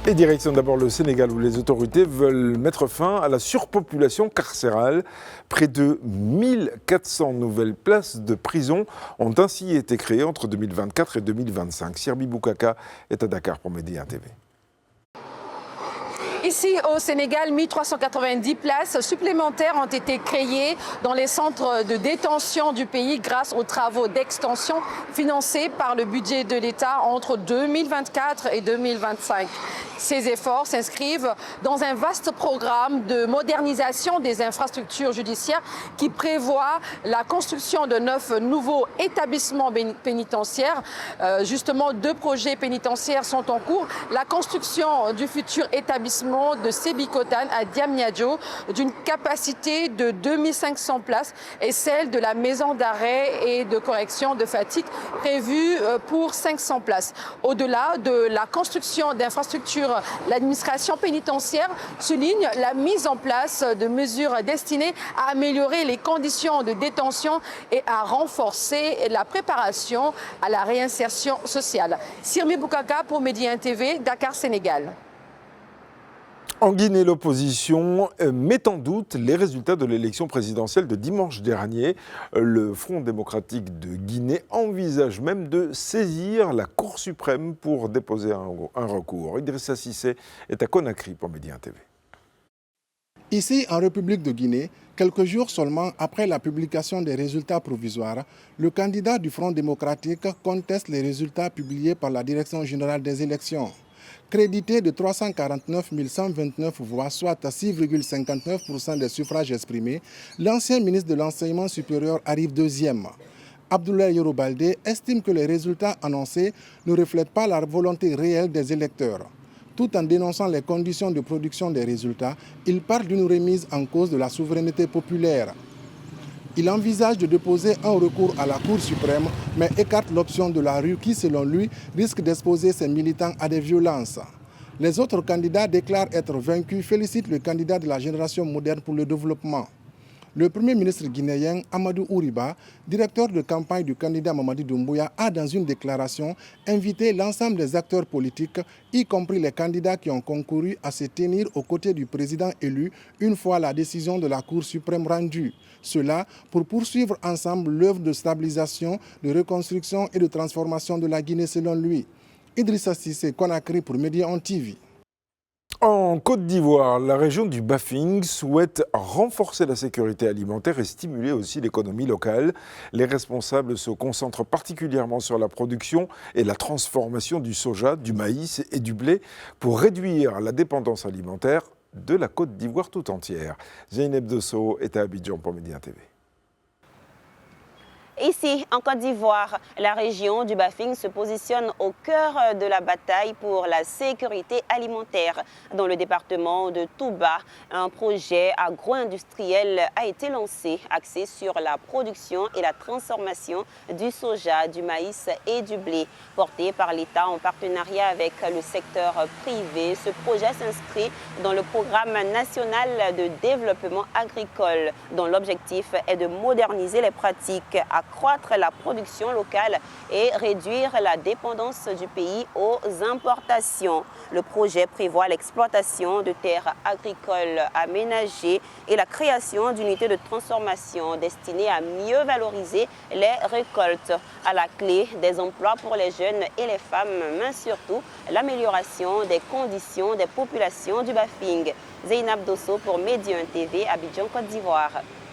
Et direction d'abord le Sénégal où les autorités veulent mettre fin à la surpopulation carcérale. Près de 1400 nouvelles places de prison ont ainsi été créées entre 2024 et 2025. Sirbi Boukaka est à Dakar pour Média TV. Ici au Sénégal, 1390 places supplémentaires ont été créées dans les centres de détention du pays grâce aux travaux d'extension financés par le budget de l'État entre 2024 et 2025. Ces efforts s'inscrivent dans un vaste programme de modernisation des infrastructures judiciaires qui prévoit la construction de 9 nouveaux établissements pénitentiaires. Justement, 2 projets pénitentiaires sont en cours. La construction du futur établissement de Sébikotane à Diamniadio d'une capacité de 2500 places et celle de la maison d'arrêt et de correction de Fatick prévue pour 500 places. Au-delà de la construction d'infrastructures, l'administration pénitentiaire souligne la mise en place de mesures destinées à améliorer les conditions de détention et à renforcer la préparation à la réinsertion sociale. Sirmi Boukaka pour Média TV, Dakar, Sénégal. En Guinée, l'opposition met en doute les résultats de l'élection présidentielle de dimanche dernier. Le Front démocratique de Guinée envisage même de saisir la Cour suprême pour déposer un recours. Idrissa Cissé est à Conakry pour Média TV. Ici, en République de Guinée, quelques jours seulement après la publication des résultats provisoires, le candidat du Front démocratique conteste les résultats publiés par la Direction générale des élections. Crédité de 349 129 voix, soit 6,59% des suffrages exprimés, l'ancien ministre de l'Enseignement supérieur arrive deuxième. Abdoulaye Yoro Baldé estime que les résultats annoncés ne reflètent pas la volonté réelle des électeurs. Tout en dénonçant les conditions de production des résultats, il parle d'une remise en cause de la souveraineté populaire. Il envisage de déposer un recours à la Cour suprême, mais écarte l'option de la rue qui, selon lui, risque d'exposer ses militants à des violences. Les autres candidats déclarent être vaincus, félicitent le candidat de la génération moderne pour le développement. Le Premier ministre guinéen, Amadou Ouriba, directeur de campagne du candidat Mamadi Doumbouya, a dans une déclaration invité l'ensemble des acteurs politiques, y compris les candidats qui ont concouru, à se tenir aux côtés du président élu une fois la décision de la Cour suprême rendue. Cela pour poursuivre ensemble l'œuvre de stabilisation, de reconstruction et de transformation de la Guinée selon lui. Idrissa Cissé, Conakry pour Média TV. En Côte d'Ivoire, la région du Bafing souhaite renforcer la sécurité alimentaire et stimuler aussi l'économie locale. Les responsables se concentrent particulièrement sur la production et la transformation du soja, du maïs et du blé pour réduire la dépendance alimentaire de la Côte d'Ivoire tout entière. Zeynep Dosso est à Abidjan pour Média TV. Ici, en Côte d'Ivoire, la région du Bafing se positionne au cœur de la bataille pour la sécurité alimentaire. Dans le département de Touba, un projet agro-industriel a été lancé, axé sur la production et la transformation du soja, du maïs et du blé. Porté par l'État en partenariat avec le secteur privé, ce projet s'inscrit dans le programme national de développement agricole, dont l'objectif est de moderniser les pratiques, accroître la production locale et réduire la dépendance du pays aux importations. Le projet prévoit l'exploitation de terres agricoles aménagées et la création d'unités de transformation destinées à mieux valoriser les récoltes. À la clé, des emplois pour les jeunes et les femmes, mais surtout l'amélioration des conditions des populations du Bafing. Zeynep Dosso pour Média TV, Abidjan, Côte d'Ivoire.